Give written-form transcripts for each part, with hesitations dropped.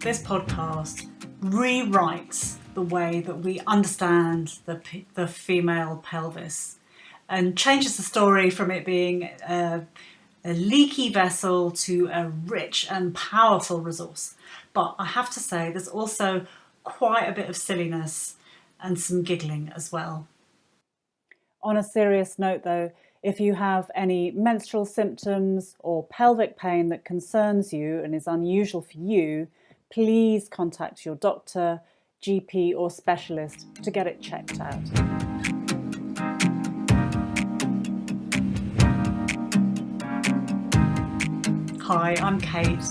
This podcast rewrites the way that we understand the female pelvis and changes the story from it being a leaky vessel to a rich and powerful resource. But I have to say, there's also quite a bit of silliness and some giggling as well. On a serious note, though, if you have any menstrual symptoms or pelvic pain that concerns you and is unusual for you, please contact your doctor, GP, or specialist to get it checked out. Hi, I'm Kate,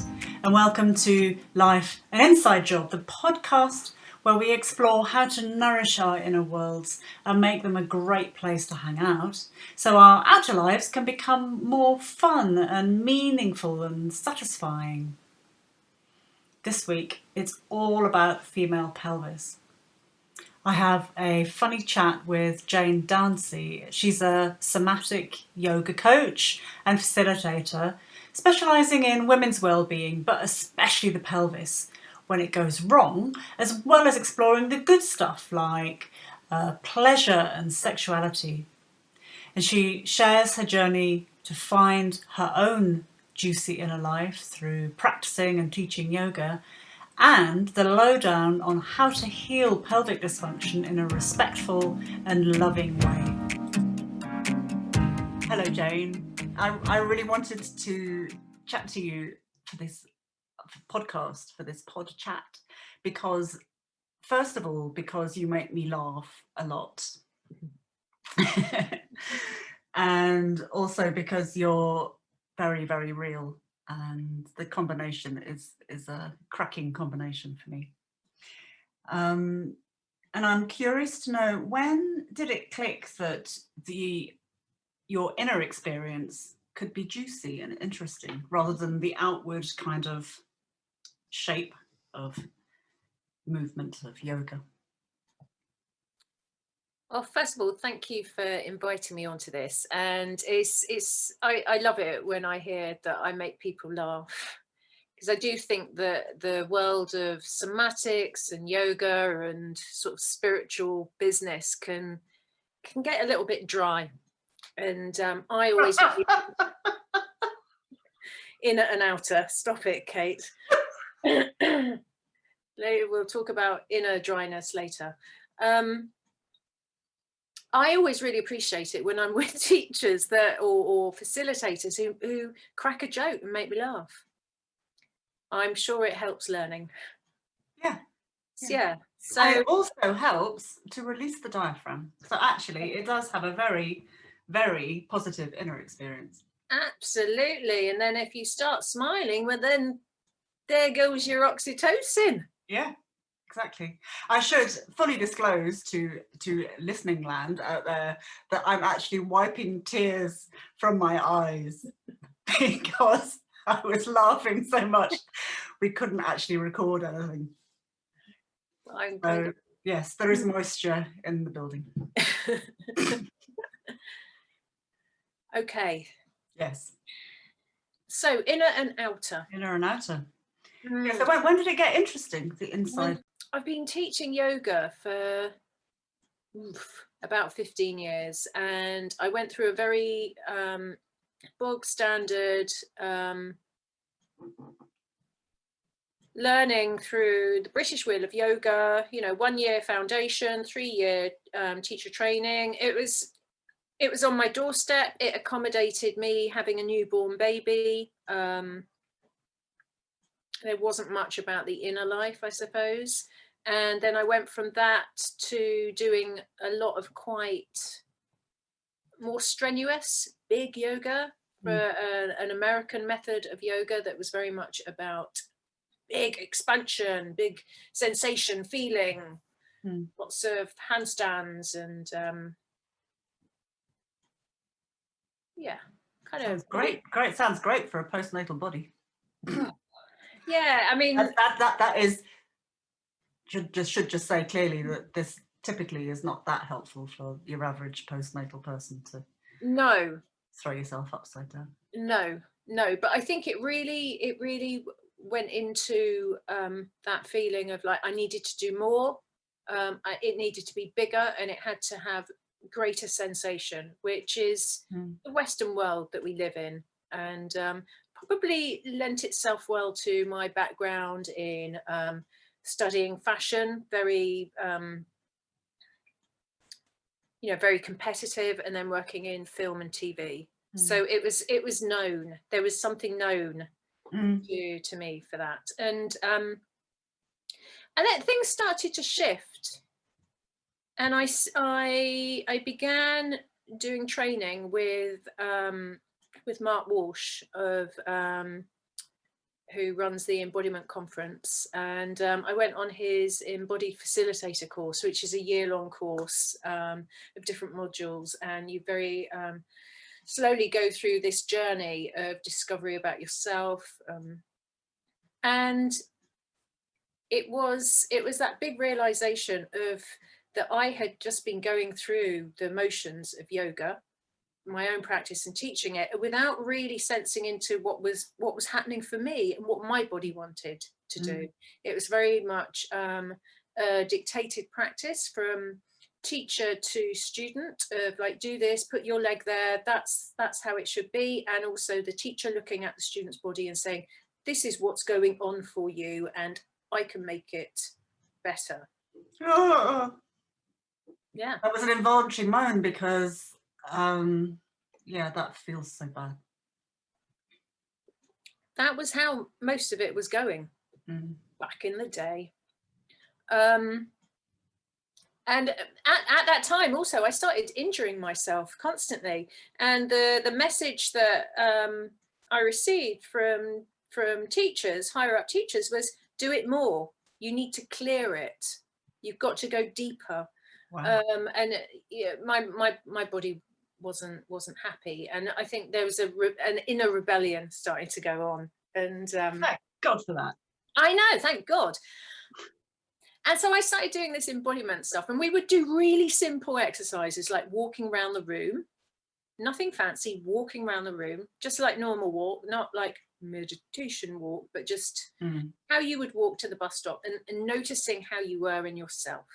and welcome to Life an Inside Job, the podcast where we explore how to nourish our inner worlds and make them a great place to hang out, so our outer lives can become more fun and meaningful and satisfying. This week, it's all about the female pelvis. I have a funny chat with Jane Dancey. She's a somatic yoga coach and facilitator, specialising in women's well-being, but especially the pelvis when it goes wrong, as well as exploring the good stuff like pleasure and sexuality. And she shares her journey to find her own juicy inner life through practicing and teaching yoga, and the lowdown on how to heal pelvic dysfunction in a respectful and loving way. Hello, Jane. I really wanted to chat to you for this podcast, for this pod chat, because first of all, because you make me laugh a lot. And also because you're very, very real, and the combination is a cracking combination for me. And I'm curious to know, when did it click that your inner experience could be juicy and interesting rather than the outward kind of shape of movement of yoga? Well, first of all, thank you for inviting me onto this, and I love it when I hear that I make people laugh, because I do think that the world of somatics and yoga and sort of spiritual business can get a little bit dry, and I always inner and outer. Stop it, Kate. We'll talk about inner dryness later. I always really appreciate it when I'm with teachers or facilitators who crack a joke and make me laugh. I'm sure it helps learning. Yeah. So and it also helps to release the diaphragm. So actually, it does have a very, very positive inner experience. Absolutely. And then if you start smiling, well, then there goes your oxytocin. Yeah. Exactly. I should fully disclose to listening land out there that I'm actually wiping tears from my eyes because I was laughing so much we couldn't actually record anything. So, yes, there is moisture in the building. Okay. Yes. So inner and outer. Inner and outer. Yeah, so when did it get interesting, the inside? I've been teaching yoga for about 15 years, and I went through a very bog standard learning through the British Wheel of Yoga, 1 year foundation, 3-year teacher training. It was on my doorstep. It accommodated me having a newborn baby. There wasn't much about the inner life, I suppose. And then I went from that to doing a lot of quite more strenuous, big yoga for an American method of yoga that was very much about big expansion, big sensation, feeling, lots of handstands and Sounds great. Sounds great for a postnatal body. Yeah, I mean that is should just say clearly that this typically is not that helpful for your average postnatal person to throw yourself upside down. No, but I think it really went into that feeling of like I needed to do more. It needed to be bigger, and it had to have greater sensation, which is the Western world that we live in, and probably lent itself well to my background in studying fashion, very very competitive, and then working in film and TV. So it was known. There was something known to me for that, and then things started to shift, and I began doing training with Mark Walsh of who runs the Embodiment Conference, and I went on his Embodied Facilitator course, which is a year-long course of different modules, and you very slowly go through this journey of discovery about yourself, and it was that big realization of that I had just been going through the motions of yoga, my own practice, and teaching it without really sensing into what was happening for me and what my body wanted to do. It was very much a dictated practice from teacher to student of like, do this, put your leg there, that's how it should be, and also the teacher looking at the student's body and saying, this is what's going on for you, and I can make it better. Yeah, that was an involuntary moan because yeah, that feels so bad. That was how most of it was going back in the day. And at that time also I started injuring myself constantly, and the message that I received from teachers, higher up teachers, was do it more, you need to clear it, you've got to go deeper. Wow. And my body wasn't happy, and I think there was an inner rebellion starting to go on, and Thank God for that. I know, thank God. And so I started doing this embodiment stuff, and we would do really simple exercises like walking around the room, nothing fancy, walking around the room, just like normal walk, not like meditation walk, but just how you would walk to the bus stop, and noticing how you were in yourself.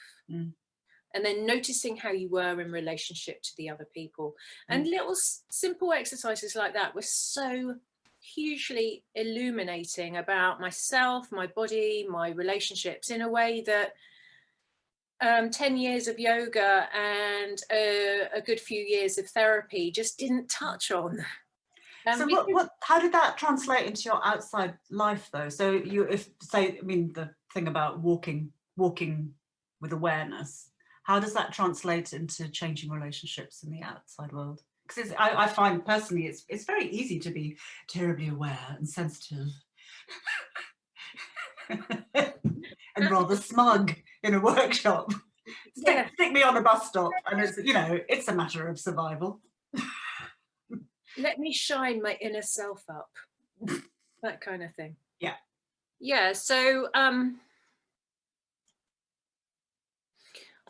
And then noticing how you were in relationship to the other people. And little simple exercises like that were so hugely illuminating about myself, my body, my relationships, in a way that 10 years of yoga and a good few years of therapy just didn't touch on. So how did that translate into your outside life though? So the thing about walking with awareness, how does that translate into changing relationships in the outside world? Because I find personally it's very easy to be terribly aware and sensitive and rather smug in a workshop. Stick me on a bus stop and it's a matter of survival. Let me shine my inner self up, that kind of thing. Yeah, so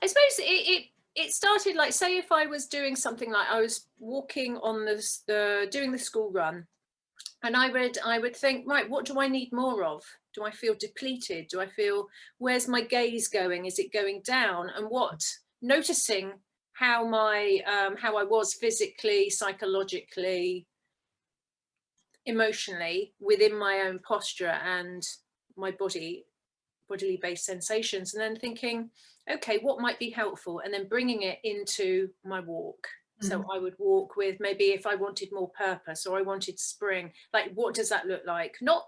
I suppose it started like, say if I was doing something like I was walking on doing the school run, and I would think, right, what do I need more of? Do I feel depleted? Do I feel, where's my gaze going? Is it going down? And noticing how how I was physically, psychologically, emotionally within my own posture and my bodily based sensations, and then thinking, okay, what might be helpful, and then bringing it into my walk. So I would walk with, maybe if I wanted more purpose or I wanted spring, like what does that look like? Not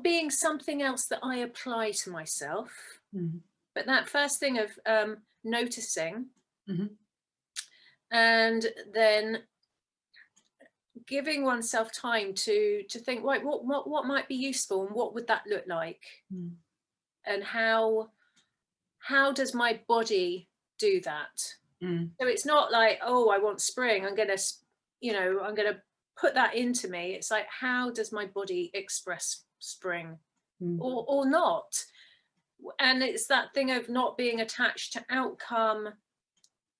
being something else that I apply to myself, but that first thing of noticing, and then giving oneself time to think, right, what might be useful, and what would that look like, and how does my body do that? So it's not like, oh, I want spring, I'm gonna put that into me. It's like, how does my body express spring, or not? And it's that thing of not being attached to outcome,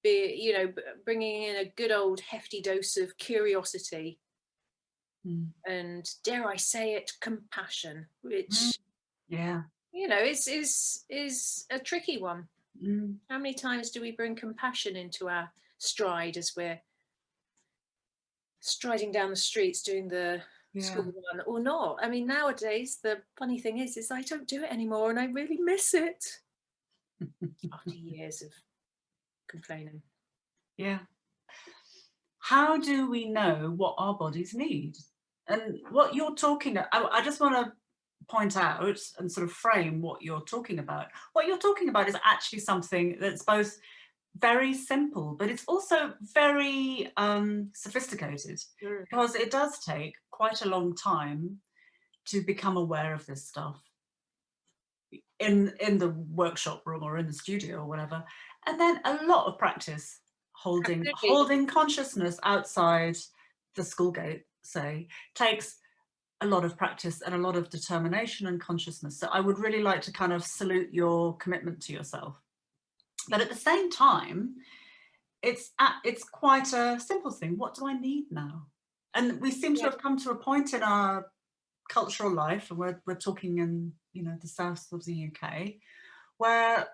bringing in a good old hefty dose of curiosity, and, dare I say it, compassion, Mm. which, Yeah. you know, is a tricky one. Mm. How many times do we bring compassion into our stride as we're striding down the streets doing the Yeah. school run, or not? I mean, nowadays the funny thing is I don't do it anymore, and I really miss it after years of complaining. Yeah. How do we know what our bodies need? And what you're talking about, I just want to point out and sort of frame what you're talking about. What you're talking about is actually something that's both very simple, but it's also very sophisticated, Mm. because it does take quite a long time to become aware of this stuff in the workshop room or in the studio or whatever, and then a lot of practice Absolutely. holding consciousness outside the school gate, say, takes a lot of practice and a lot of determination and consciousness. So I would really like to kind of salute your commitment to yourself. But at the same time, it's quite a simple thing. What do I need now? And we seem to Yeah. have come to a point in our cultural life, and we're talking in, you know, the south of the UK, where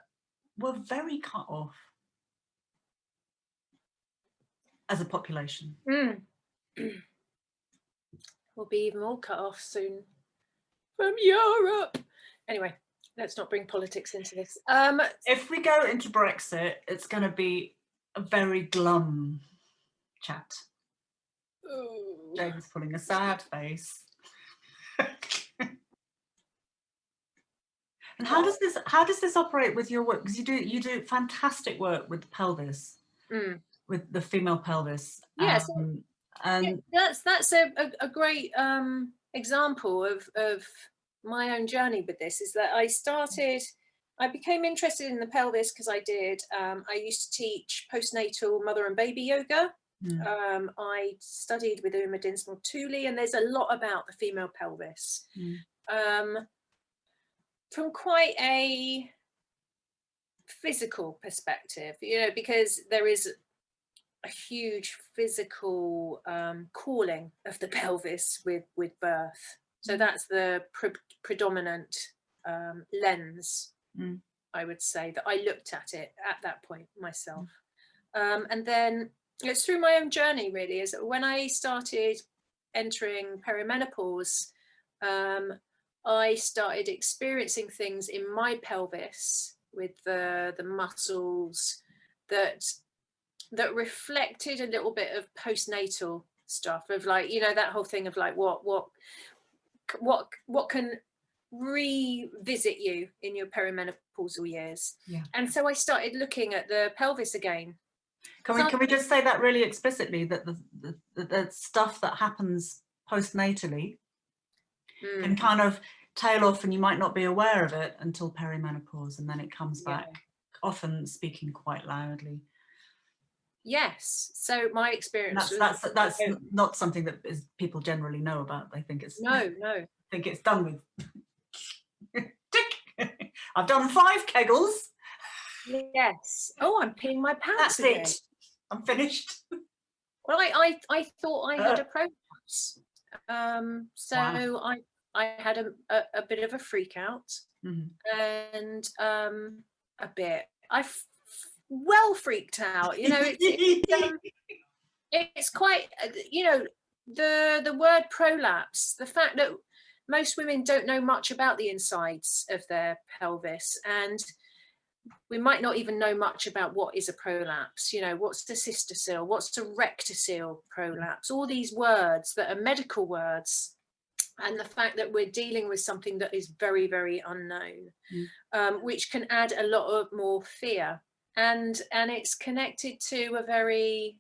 we're very cut off as a population. Mm. We'll be even more cut off soon from Europe. Anyway, let's not bring politics into this. If we go into Brexit, it's going to be a very glum chat. Ooh. Jane's pulling a sad face. And how does this operate with your work? Because you do fantastic work with the pelvis, Mm. with the female pelvis. Yeah, so And that's a great example of my own journey with this. Is that I became interested in the pelvis because I used to teach postnatal mother and baby yoga. I studied with Uma Dinsmore-Tooley, and there's a lot about the female pelvis from quite a physical perspective, you know, because there is a huge physical calling of the pelvis with birth. So that's the predominant lens, I would say, that I looked at it at that point myself. And then it's through my own journey, really, is when I started entering perimenopause, I started experiencing things in my pelvis with the muscles that reflected a little bit of postnatal stuff, of, like, you know, that whole thing of like what can revisit you in your perimenopausal years. yeah. And so I started looking at the pelvis again. Can we just say that really explicitly, that the stuff that happens postnatally can kind of tail off, and you might not be aware of it until perimenopause, and then it comes back, often speaking quite loudly. Yes. So my experience that's not something that people generally know about. They think it's no. think it's done with. Tick. I've done 5 kegels. Yes. Oh, I'm peeing my pants That's again. it. I'm finished. Well, I thought I had a prolapse. So Wow. I had a bit of a freak out, and a bit. Well freaked out. You know, it's quite. You know, the word prolapse. The fact that most women don't know much about the insides of their pelvis, and we might not even know much about what is a prolapse. You know, what's the cystocele, what's the rectocele prolapse, all these words that are medical words, and the fact that we're dealing with something that is very, very unknown, which can add a lot of more fear. And it's connected to a very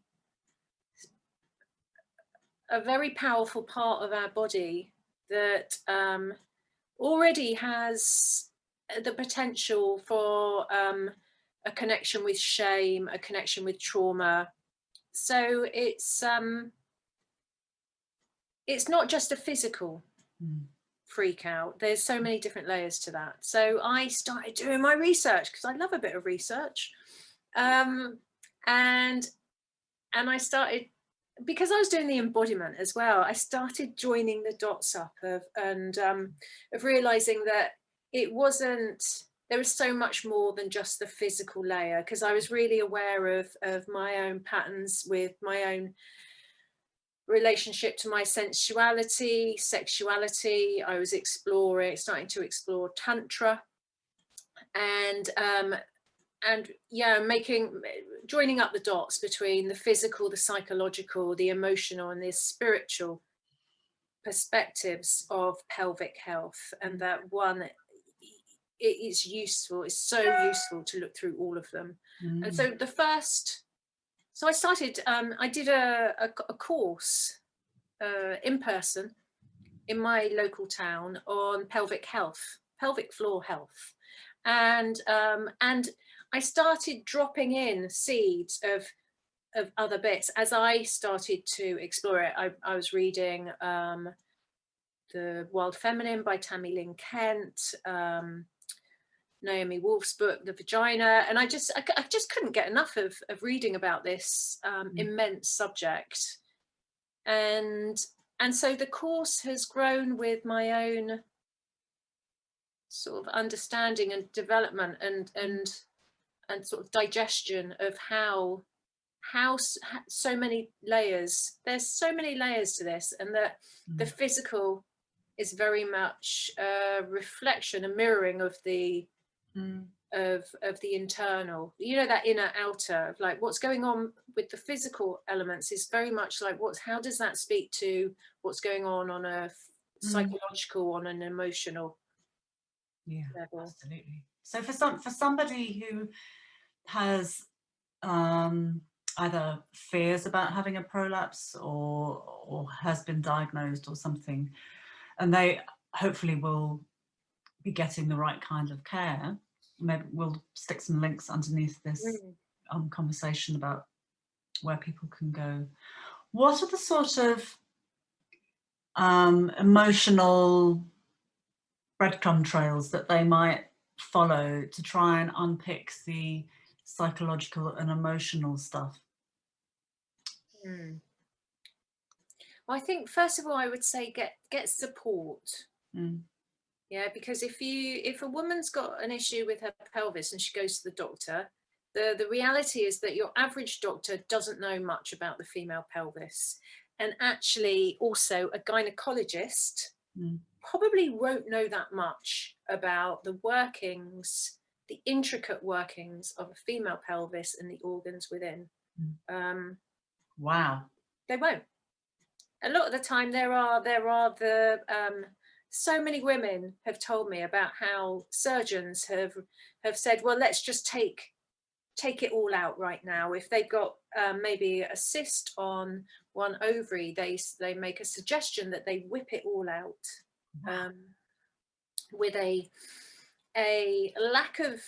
powerful part of our body that already has the potential for a connection with shame, a connection with trauma. So it's not just a physical freak out. There's so many different layers to that. So I started doing my research, because I love a bit of research, and I started because I was doing the embodiment as well, I started joining the dots up of realizing that it wasn't, there was so much more than just the physical layer, because I was really aware of my own patterns with my own relationship to my sensuality, sexuality. I was starting to explore tantra, and yeah, joining up the dots between the physical, the psychological, the emotional, and the spiritual perspectives of pelvic health. And that one, it's useful, it's so useful to look through all of them. And so I started, I did a course in person in my local town on pelvic health, pelvic floor health. And I started dropping in seeds of other bits as I started to explore it. I was reading The Wild Feminine by Tammy Lynn Kent, Naomi Wolf's book, The Vagina, and I just couldn't get enough of reading about this immense subject. And so the course has grown with my own sort of understanding and development and sort of digestion of how so many layers, there's so many layers to this, and that the physical is very much a reflection, a mirroring of the of the internal, you know, that inner outer, of like what's going on with the physical elements is very much like how does that speak to what's going on a psychological, on an emotional level. Absolutely. So for somebody who has either fears about having a prolapse or has been diagnosed or something, and they hopefully will be getting the right kind of care, maybe we'll stick some links underneath this conversation about where people can go. What are the sort of emotional breadcrumb trails that they might follow to try and unpick the psychological and emotional stuff? Well, I think first of all, I would say get support. Yeah, because if a woman's got an issue with her pelvis and she goes to the doctor, the reality is that your average doctor doesn't know much about the female pelvis, and actually also a gynecologist probably won't know that much about the workings, the intricate workings of a female pelvis and the organs within. Wow. They won't. A lot of the time there are the so many women have told me about how surgeons have said, well, let's just take it all out right now. If they've got maybe a cyst on one ovary, they make a suggestion that they whip it all out, with a lack of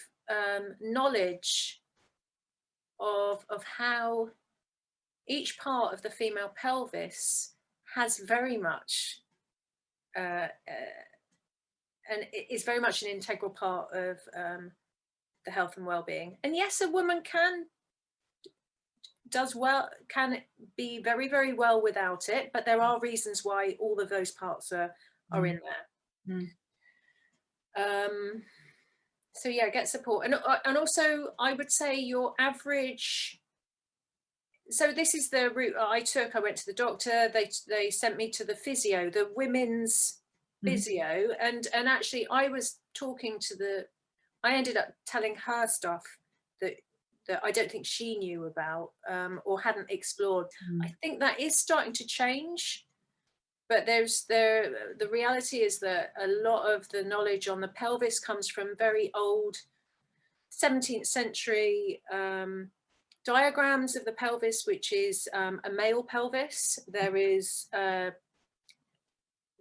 knowledge of how each part of the female pelvis has very much and it is very much an integral part of the health and well-being. And yes, a woman can be very, very well without it, but there are reasons why all of those parts are in there. So yeah, get support, and also I would say your average. So this is the route I took. I went to the doctor. They sent me to the physio, the women's physio, and actually I was talking to I ended up telling her stuff that I don't think she knew about or hadn't explored. I think that is starting to change, but the reality is that a lot of the knowledge on the pelvis comes from very old 17th century diagrams of the pelvis, which is a male pelvis. There is a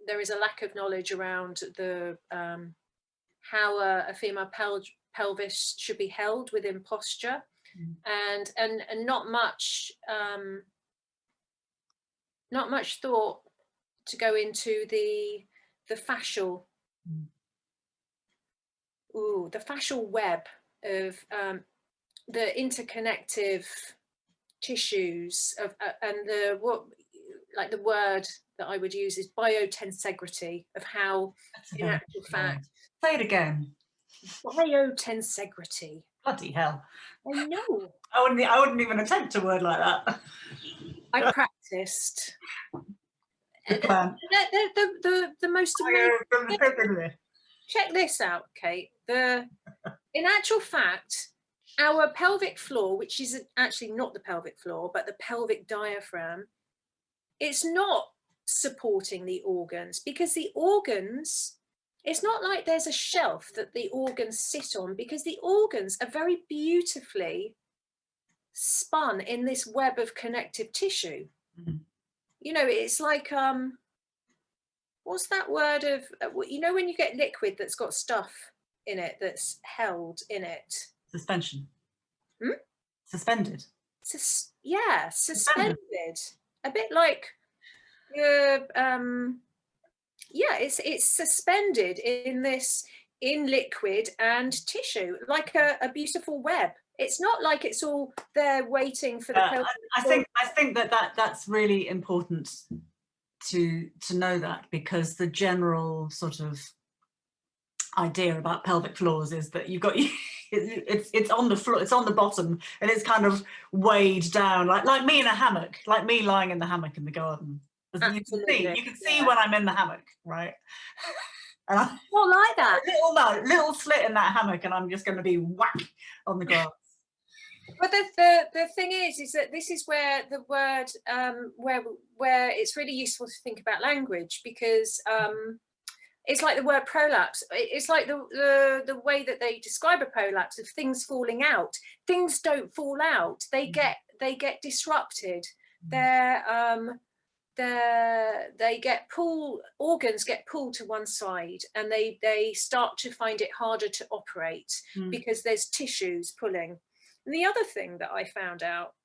lack of knowledge around the how a female pelvis should be held within posture, and not much thought to go into the fascial the fascial web of the interconnective tissues of and the word that I would use is biotensegrity, of how That's a in very actual good word. fact, Say it again. biotensegrity. Bloody hell. I know. I wouldn't even attempt a word like that. I practiced. Good plan. The most amazing. Check this out, Kate. In actual fact, our pelvic floor, which is actually not the pelvic floor, but the pelvic diaphragm, it's not supporting the organs, because the organs, it's not like there's a shelf that the organs sit on, because the organs are very beautifully spun in this web of connective tissue. Mm-hmm. You know, it's like what's that word of you know, when you get liquid that's got stuff in it that's held in it? Suspension. Hmm? Suspended. Yeah, suspended. A bit like yeah, it's suspended in liquid and tissue, like a beautiful web. It's not like it's all there waiting for the pelvic. I think that's really important to know that, because the general sort of idea about pelvic floors is that you've got it's on the floor, it's on the bottom, and it's kind of weighed down, like me in a hammock, like me lying in the hammock in the garden. Absolutely. You can see when I'm in the hammock, right? And I'm not like that. Little slit in that hammock, and I'm just going to be whack on the grass. But the thing is that this is where the word where it's really useful to think about language, because it's like the word prolapse. It's like the way that they describe a prolapse of things falling out. Things don't fall out. They get disrupted. Organs get pulled to one side, and they start to find it harder to operate because there's tissues pulling. And the other thing that I found out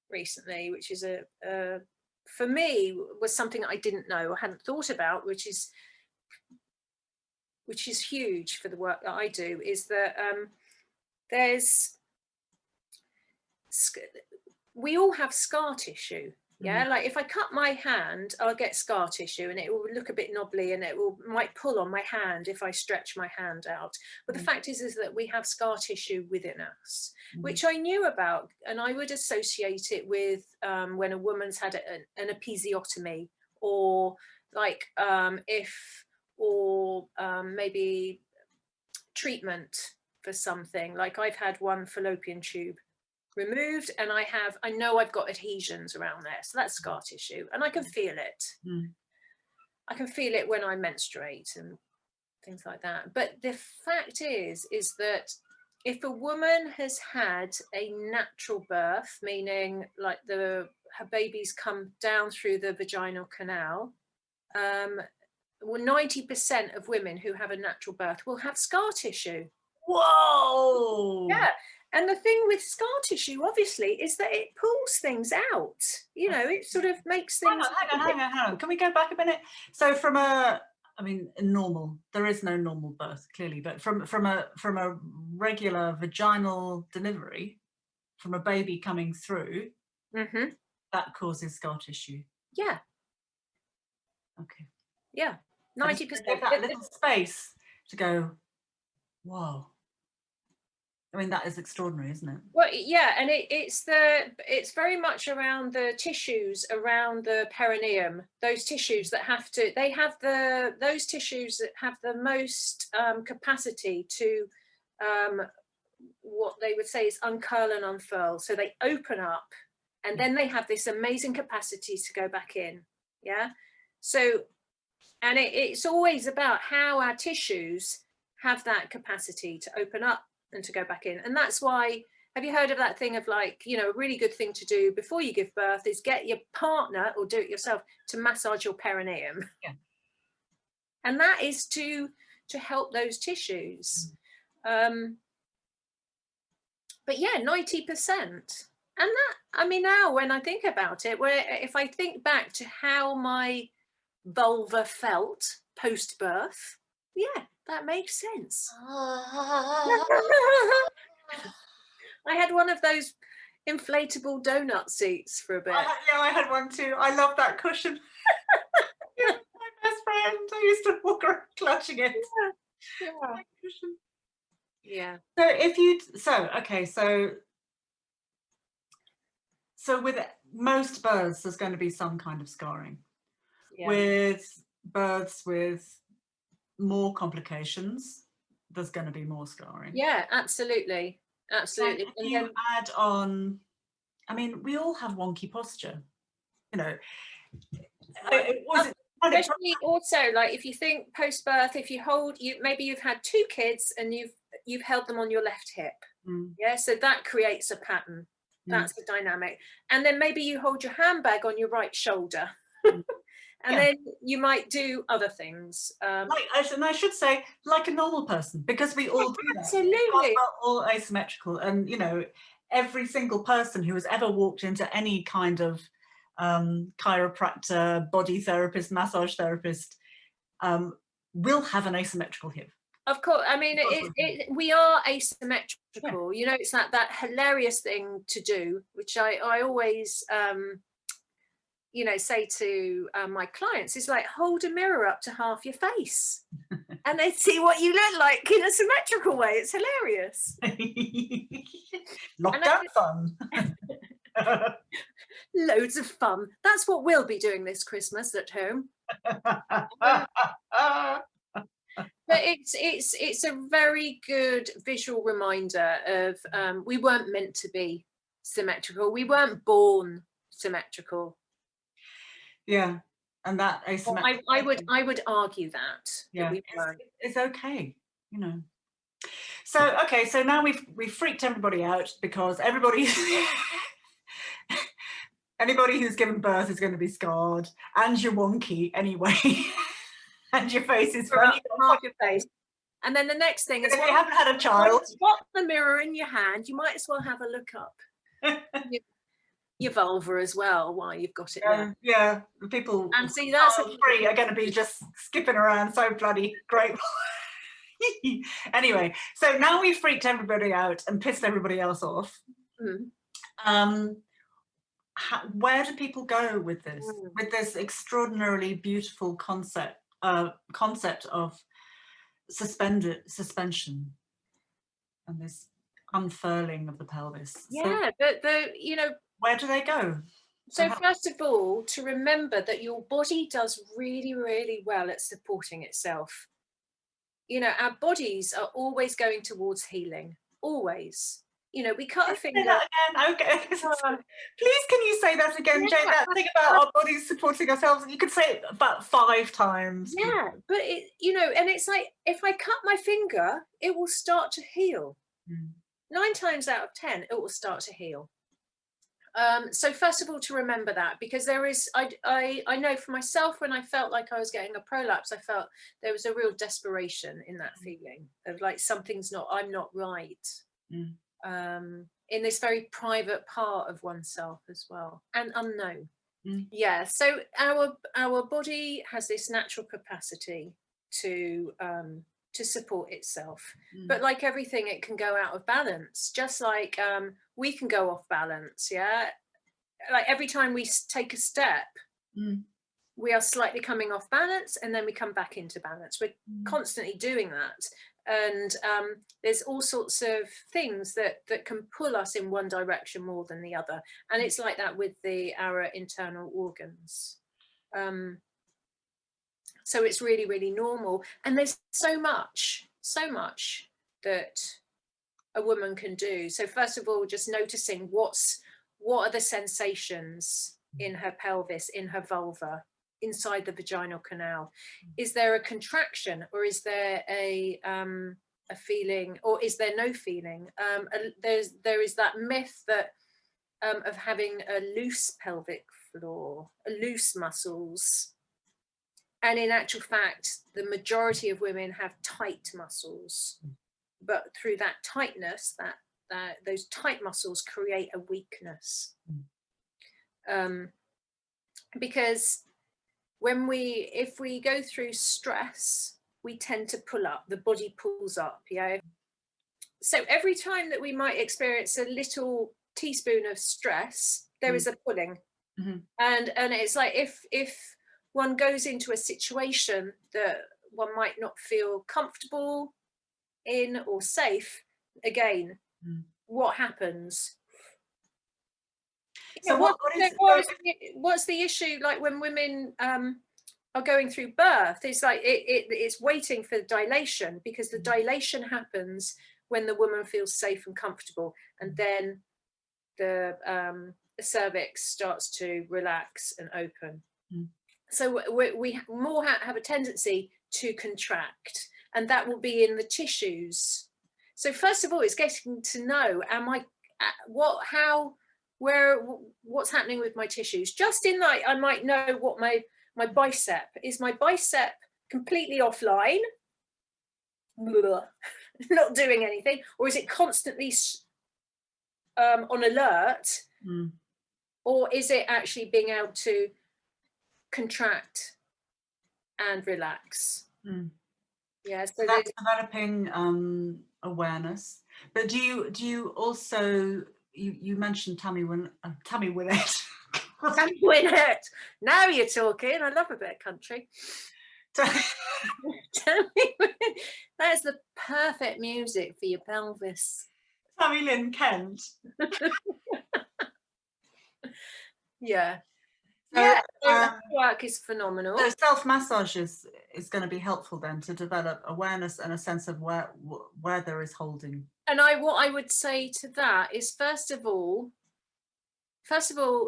recently, which is for me was something I didn't know or hadn't thought about, which is huge for the work that I do, is that we all have scar tissue. Yeah, like if I cut my hand, I'll get scar tissue, and it will look a bit knobbly, and might pull on my hand if I stretch my hand out. But the fact is that we have scar tissue within us, which I knew about, and I would associate it with when a woman's had an episiotomy, or like maybe treatment for something. Like I've had one fallopian tube removed, and I know I've got adhesions around there, so that's scar tissue, and I can feel it. I can feel it when I menstruate and things like that. But the fact is that if a woman has had a natural birth, meaning like her baby's come down through the vaginal canal, 90% of women who have a natural birth will have scar tissue. Whoa! Yeah. And the thing with scar tissue, obviously, is that it pulls things out. You know, it sort of makes things. Hang on. Can we go back a minute? So normal, there is no normal birth, clearly, but from a regular vaginal delivery, from a baby coming through, that causes scar tissue. Yeah. Okay. Yeah. 90%. Give that little space to go, whoa. I mean, that is extraordinary, isn't it? Well, yeah, and it's very much around the tissues around the perineum. Those tissues that those tissues that have the most capacity to what they would say is uncurl and unfurl. So they open up, and then they have this amazing capacity to go back in. Yeah. So, and it's always about how our tissues have that capacity to open up and to go back in. And that's why, have you heard of that thing of like, you know, a really good thing to do before you give birth is get your partner, or do it yourself, to massage your perineum. Yeah. And that is to help those tissues. But yeah, 90%. And that, I mean, now when I think about it, if I think back to how my vulva felt post-birth, yeah, that makes sense. I had one of those, inflatable donut seats for a bit. I had one too. I love that cushion. Yeah, my best friend. I used to walk around clutching it. Yeah. My cushion. Yeah. So if you so with most births, there's going to be some kind of scarring. Yeah. With births with more complications, there's going to be more scarring. Yeah, absolutely. Absolutely. If And you then add on, I mean, we all have wonky posture, you know. especially also, like, if you think post-birth, if maybe you've had 2 kids and you've held them on your left hip. Yeah, so that creates a pattern. That's the dynamic. And then maybe you hold your handbag on your right shoulder. And then you might do other things. And I should say, like a normal person, because we all do that. Absolutely. We're all asymmetrical, and every single person who has ever walked into any kind of chiropractor, body therapist, massage therapist will have an asymmetrical hip. Of course, I mean, we are asymmetrical. Yeah. It's that hilarious thing to do, which I always say to my clients, is like, hold a mirror up to half your face and they see what you look like in a symmetrical way. It's hilarious. Lockdown fun. Loads of fun. That's what we'll be doing this Christmas at home. But it's a very good visual reminder of we weren't meant to be symmetrical. We weren't born symmetrical. Yeah, and that asymmetrical. I would argue that. Yeah, that we weren't. It's okay, So okay, so now we've freaked everybody out, because anybody who's given birth is going to be scarred, and you're wonky anyway, and your face is funny. Half your face. And then the next thing is, if you haven't had a child, got the mirror in your hand, you might as well have a look up your vulva as well while you've got it there. Yeah, the people and see that's free are going to be just skipping around so bloody grateful. Anyway, so now we've freaked everybody out and pissed everybody else off. Where do people go with this extraordinarily beautiful concept of suspension and this unfurling of the pelvis? Yeah, so, where do they go? So first of all, to remember that your body does really, really well at supporting itself. Our bodies are always going towards healing, always. We cut a finger. Say that again. Okay. Please, can you say that again, Jane? That thing about our bodies supporting ourselves. You could say it about 5 times. Yeah, but and it's like, if I cut my finger, it will start to heal. 9 times out of 10, it will start to heal. So first of all, to remember that, because there is, I know for myself, when I felt like I was getting a prolapse, I felt there was a real desperation in that feeling of like, I'm not right. In this very private part of oneself as well, and unknown. Yeah, so our body has this natural capacity to support itself, but like everything, it can go out of balance, just like we can go off balance. Yeah, like every time we take a step, we are slightly coming off balance, and then we come back into balance. We're constantly doing that. And there's all sorts of things that can pull us in one direction more than the other, and it's like that with our internal organs. So it's really, really normal, and there's so much that a woman can do. So first of all, just noticing what are the sensations in her pelvis, in her vulva, inside the vaginal canal. Is there a contraction, or is there a feeling, or is there no feeling? There is that myth that of having a loose pelvic floor, loose muscles, and in actual fact, the majority of women have tight muscles, but through that tightness, those tight muscles create a weakness, because if we go through stress, we tend to pull up, the body pulls up. Yeah. So every time that we might experience a little teaspoon of stress, there is a pulling. Mm-hmm. And it's like if one goes into a situation that one might not feel comfortable in or safe, again, what happens? So what's the issue like when women are going through birth? It's like it's waiting for dilation, because the dilation happens when the woman feels safe and comfortable, and then the cervix starts to relax and open. So we more have a tendency to contract, and that will be in the tissues. So first of all, it's getting to know, what's happening with my tissues. Just in like, I might know what my bicep is. My bicep completely offline, not doing anything, or is it constantly on alert, or is it actually being able to contract and relax? Yeah, so that's developing awareness. But do you also, you mentioned Tammy Wynette. Tammy Wynette. Now you're talking. I love a bit of country. That's the perfect music for your pelvis. Tammy Lynn Kent. Yeah. So, work is phenomenal. So self-massage is going to be helpful then to develop awareness and a sense of where there is holding. And what I would say to that is, first of all,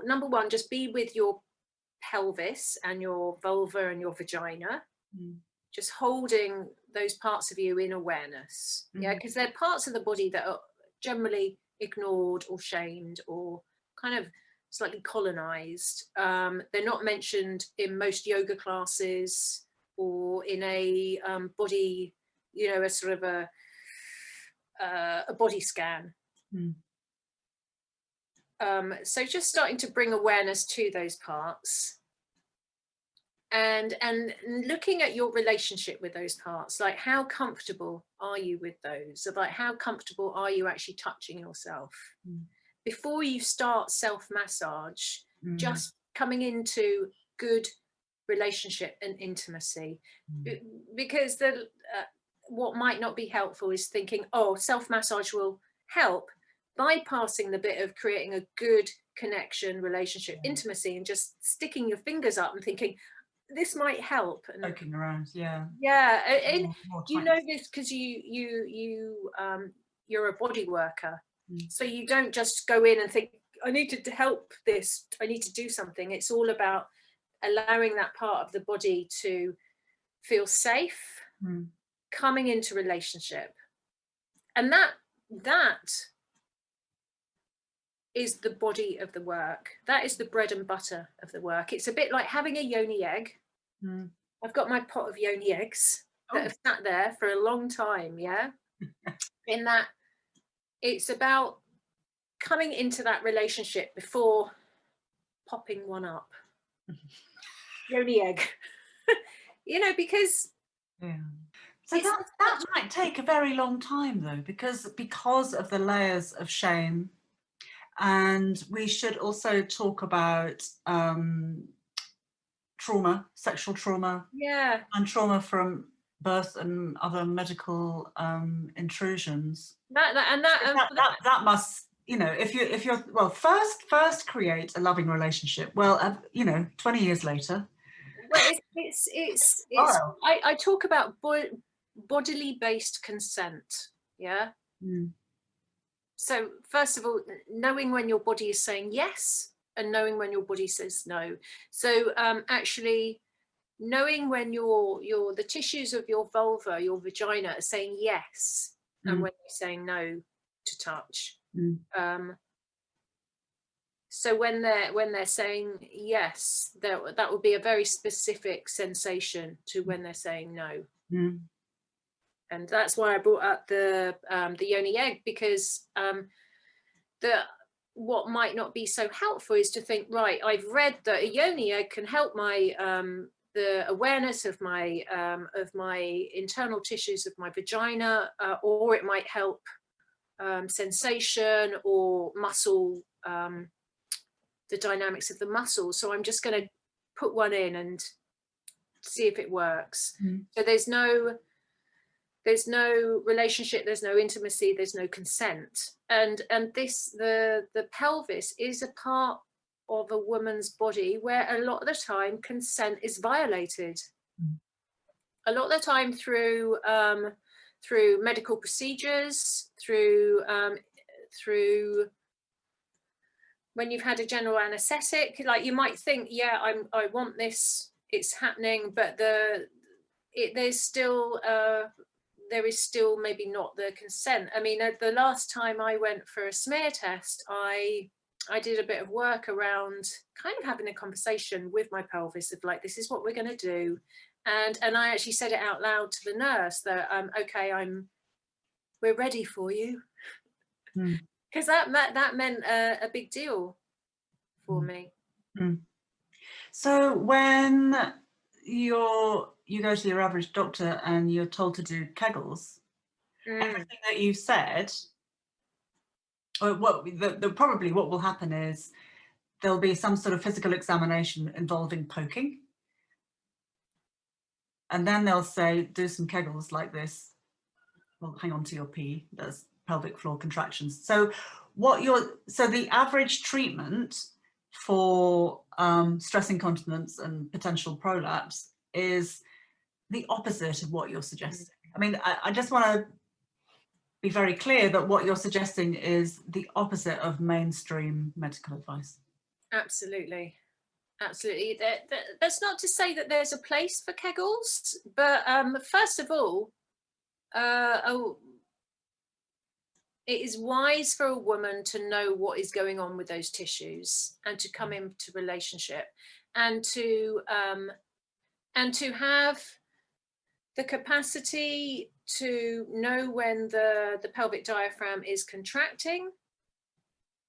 number one, just be with your pelvis and your vulva and your vagina, just holding those parts of you in awareness. Yeah, because they're parts of the body that are generally ignored or shamed or kind of slightly colonized. They're not mentioned in most yoga classes or in a body, a sort of a body scan. So just starting to bring awareness to those parts, and looking at your relationship with those parts, like how comfortable are you with those? Like how comfortable are you actually touching yourself? Before you start self-massage, just coming into good relationship and intimacy, because what might not be helpful is thinking, oh, self-massage will help, bypassing the bit of creating a good connection, relationship, intimacy, and just sticking your fingers up and thinking this might help, and poking around. And you know this because you're a body worker. So you don't just go in and think, I need to help this, I need to do something. It's all about allowing that part of the body to feel safe, coming into relationship. And that is the body of the work. That is the bread and butter of the work. It's a bit like having a yoni egg. I've got my pot of yoni eggs that have sat there for a long time, in that it's about coming into that relationship before popping one up. Yoni egg. Because so that might take a very long time though, because of the layers of shame. And we should also talk about trauma, sexual trauma, and trauma from birth and other medical intrusions. That must, if you're well, first create a loving relationship. Well, 20 years later. Well, I talk about bodily based consent. Yeah. So first of all, knowing when your body is saying yes and knowing when your body says no. So actually knowing when the tissues of your vulva, your vagina are saying yes, and when you're saying no to touch. So when they're saying yes, that would be a very specific sensation to when they're saying no. And that's why I brought up the yoni egg, because what might not be so helpful is to think, right, I've read that a yoni egg can help my the awareness of my internal tissues of my vagina, or it might help sensation or muscle, the dynamics of the muscle. So I'm just going to put one in and see if it works. So there's no relationship, there's no intimacy, there's no consent. And this, the pelvis is a part of a woman's body where a lot of the time consent is violated. A lot of the time through medical procedures, through when you've had a general anaesthetic, like you might think, yeah, I want this, it's happening, but there is still maybe not the consent. I mean, the last time I went for a smear test, I did a bit of work around kind of having a conversation with my pelvis of like, this is what we're going to do. And I actually said it out loud to the nurse that, okay, we're ready for you. Because that meant a big deal for me. So when you go to your average doctor and you're told to do Kegels, everything that you've said, or probably what will happen is there'll be some sort of physical examination involving poking, and then they'll say do some Kegels like this. Well, hang on to your pee. There's pelvic floor contractions. So the average treatment for stress incontinence and potential prolapse is the opposite of what you're suggesting. I mean, I just want to be very clear that what you're suggesting is the opposite of mainstream medical advice. Absolutely. That's not to say that there's a place for Kegels, but first of all, it is wise for a woman to know what is going on with those tissues and to come into relationship and to have the capacity to know when the pelvic diaphragm is contracting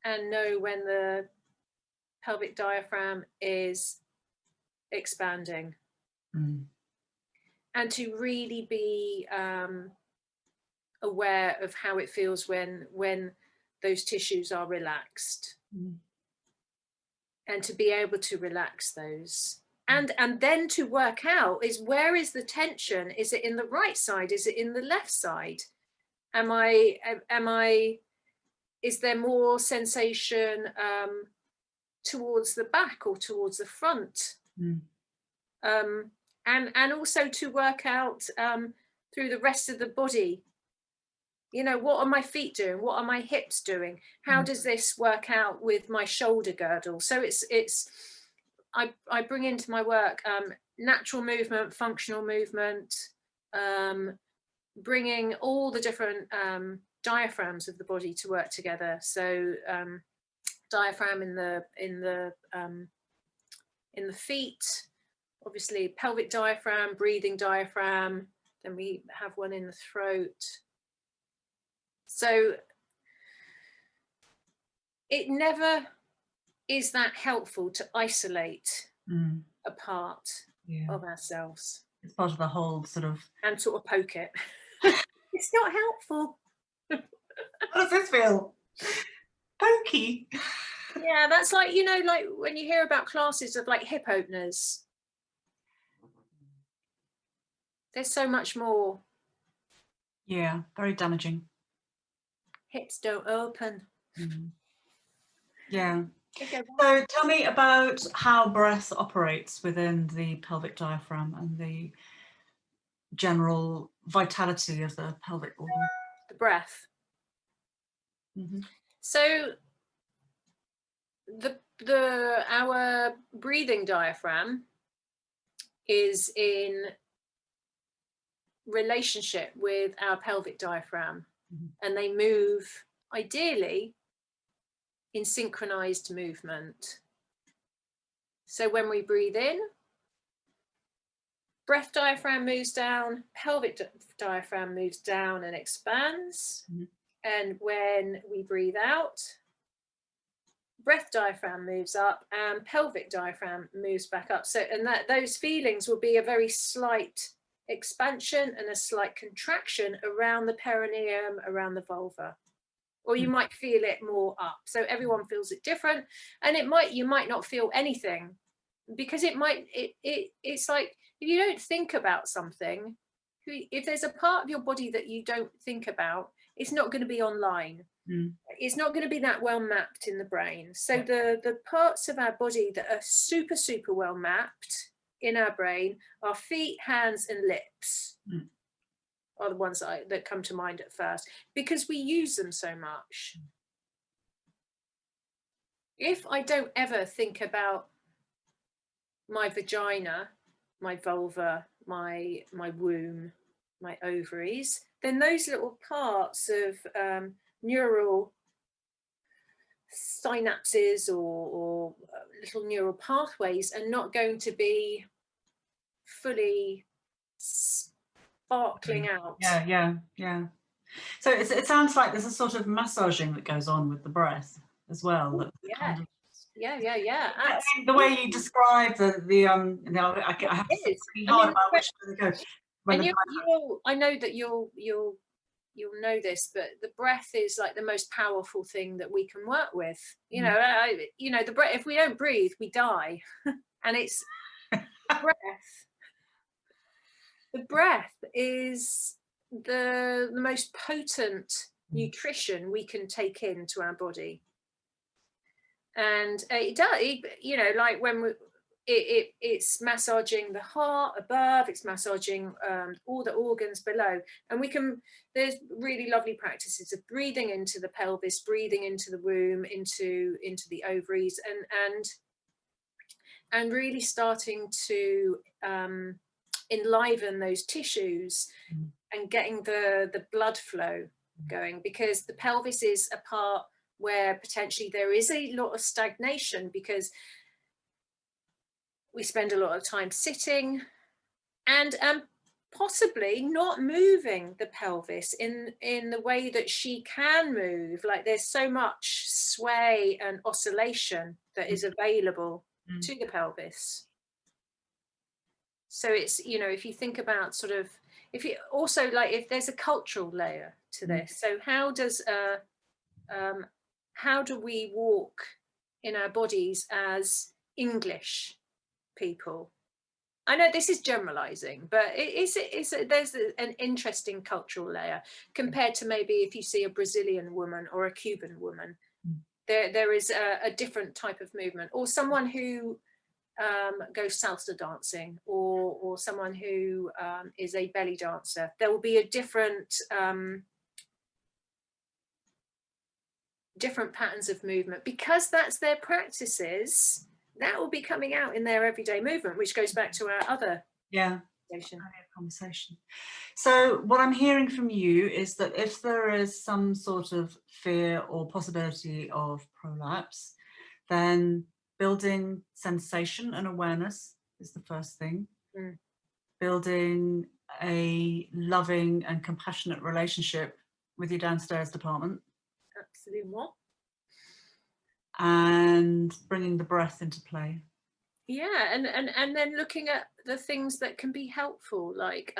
and know when the pelvic diaphragm is expanding. And to really be aware of how it feels when those tissues are relaxed, and to be able to relax those, and then to work out is where is the tension. Is it in the right side? Is it in the left side? Is there more sensation towards the back or towards the front? And also to work out through the rest of the body, you know, what are my feet doing? What are my hips doing? How does this work out with my shoulder girdle? So I bring into my work natural movement, functional movement, bringing all the different diaphragms of the body to work together. So diaphragm in the feet, obviously pelvic diaphragm, breathing diaphragm. Then we have one in the throat. So it never is that helpful to isolate a part of ourselves. It's part of the whole sort of... And sort of poke it. It's not helpful. How does this feel? Pokey. Yeah, that's like, you know, like when you hear about classes of like hip openers. There's so much more. Yeah, very damaging. Hips don't open. Yeah. So tell me about how breath operates within the pelvic diaphragm and the general vitality of the pelvic organ. The breath. So our breathing diaphragm is in relationship with our pelvic diaphragm, and they move ideally in synchronized movement. So when we breathe in, breath diaphragm moves down, pelvic diaphragm moves down and expands. And when we breathe out, breath diaphragm moves up and pelvic diaphragm moves back up. So, and those feelings will be a very slight expansion and a slight contraction around the perineum, around the vulva. or you might feel it more up. So everyone feels it different, and you might not feel anything, because it's like, if you don't think about something, if there's a part of your body that you don't think about, it's not going to be online. It's not going to be that well mapped in the brain. So the parts of our body that are super, super well mapped in our brain are feet, hands, and lips. Are the ones that come to mind at first, because we use them so much. If I don't ever think about my vagina, my vulva, my womb, my ovaries, then those little parts of neural synapses or little neural pathways are not going to be fully sparkling out. Yeah. So it sounds like there's a sort of massaging that goes on with the breath as well. That kind of, Absolutely. the way you describe I have to think pretty hard about which way to go. And I know that you'll know this, but the breath is like the most powerful thing that we can work with. You know, the breath. If we don't breathe, we die, and it's breath. The breath is the most potent nutrition we can take into our body, and it does. Like when it's massaging the heart above, it's massaging all the organs below, and there's really lovely practices of breathing into the pelvis, breathing into the womb, into the ovaries, and really starting to enliven those tissues and getting the blood flow going, because the pelvis is a part where potentially there is a lot of stagnation, because we spend a lot of time sitting and possibly not moving the pelvis in the way that she can move. Like, there's so much sway and oscillation that is available to the pelvis. So it's, if you think about sort of, if you also, like, if there's a cultural layer to this, so how do we walk in our bodies as English people? I know this is generalizing, but there's an interesting cultural layer compared to maybe if you see a Brazilian woman or a Cuban woman. There is a different type of movement, or someone who goes salsa dancing, or someone who is a belly dancer. There will be a different patterns of movement, because that's their practices. That will be coming out in their everyday movement, which goes back to our other conversation. So what I'm hearing from you is that if there is some sort of fear or possibility of prolapse, then building sensation and awareness is the first thing. Building a loving and compassionate relationship with your downstairs department. Absolutely. And bringing the breath into play. Yeah, and then looking at the things that can be helpful, like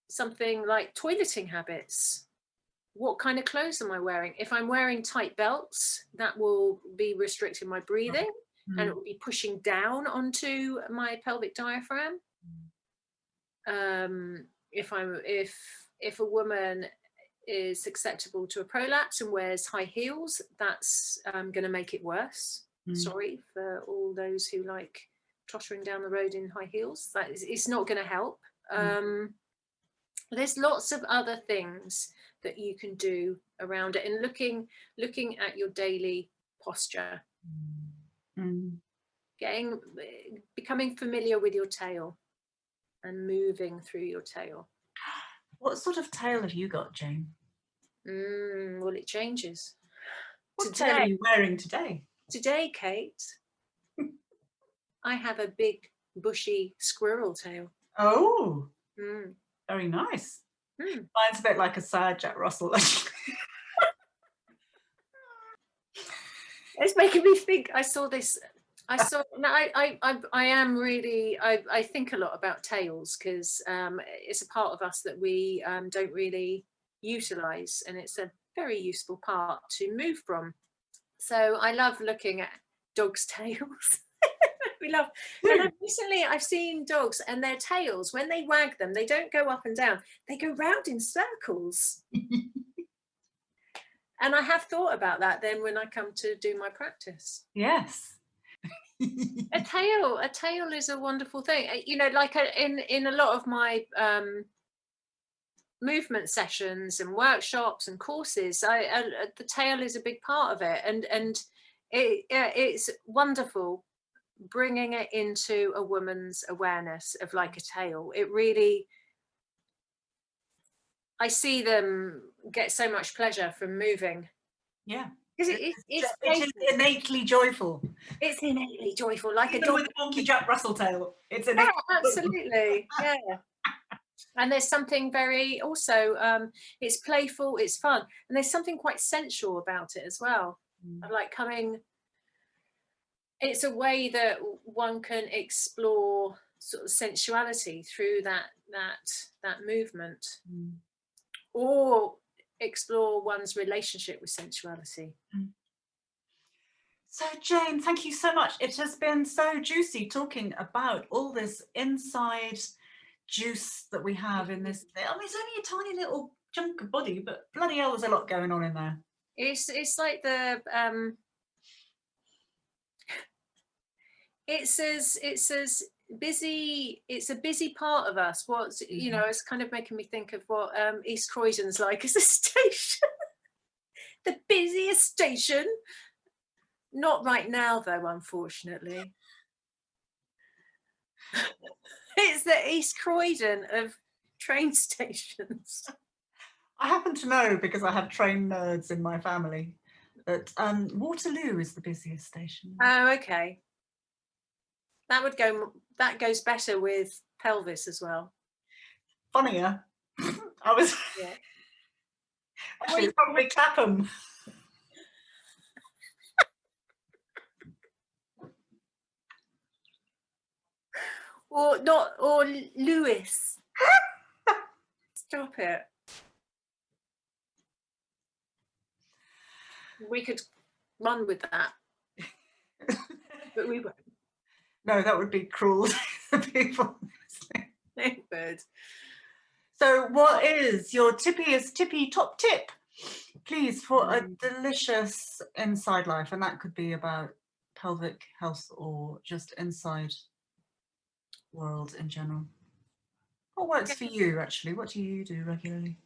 something like toileting habits. What kind of clothes am I wearing? If I'm wearing tight belts, that will be restricting my breathing, and it will be pushing down onto my pelvic diaphragm. If a woman is susceptible to a prolapse and wears high heels, that's going to make it worse. Sorry for all those who like tottering down the road in high heels. It's not going to help. There's lots of other things that you can do around it, and looking at your daily posture, becoming familiar with your tail and moving through your tail. What sort of tail have you got, Jane? Well, it changes. What tail are you wearing today? Today, Kate, I have a big, bushy squirrel tail. Oh, very nice. Mine's a bit like a sad Jack Russell. It's making me think. I am really. I think a lot about tails, because it's a part of us that we don't really utilize, and it's a very useful part to move from. So I love looking at dogs' tails. We love, and recently I've seen dogs and their tails, when they wag them, they don't go up and down, they go round in circles. And I have thought about that then when I come to do my practice. Yes. A tail is a wonderful thing. You know, like in a lot of my movement sessions and workshops and courses, the tail is a big part of it, and it's wonderful bringing it into a woman's awareness of like a tail. It really, I see them get so much pleasure from moving. Yeah. Because it is innately joyful. It's innately joyful, like even a dog with a wonky Jack Russell tail. It's yeah, absolutely. Yeah. And there's something very also, it's playful, it's fun, and there's something quite sensual about it as well. Like it's a way that one can explore sort of sensuality through that movement, or explore one's relationship with sensuality. So Jane, thank you so much. It has been so juicy talking about all this inside juice that we have in this. I mean, it's only a tiny little chunk of body, but bloody hell, there's a lot going on in there. It's like the it's as busy. It's a busy part of us. What's you know, it's kind of making me think of what East Croydon's like as a station. The busiest station. Not right now, though, unfortunately. It's the East Croydon of train stations. I happen to know, because I have train nerds in my family, that Waterloo is the busiest station. Oh, okay. That goes better with pelvis as well. Funnier. I was Yeah. actually it's probably Clapham. Or Lewis. Stop it. We could run with that. But we won't. No, that would be cruel to people. Bird. So what is your tippy top tip, please, for a delicious inside life? And that could be about pelvic health or just inside world in general. What works for you, actually? What do you do regularly?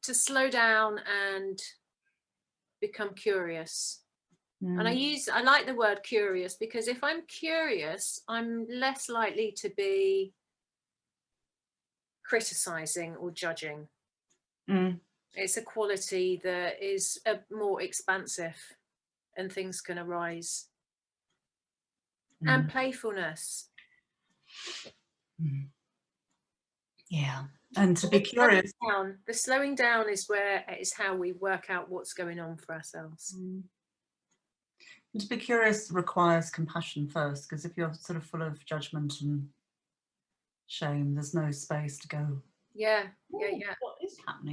To slow down and become curious. And I like the word curious, because if I'm curious, I'm less likely to be criticizing or judging. It's a quality that is more expansive, and things can arise. And playfulness. Yeah, and to be curious. The slowing down is how we work out what's going on for ourselves. And to be curious requires compassion first, because if you're sort of full of judgment and shame, there's no space to go. Yeah. What is happening?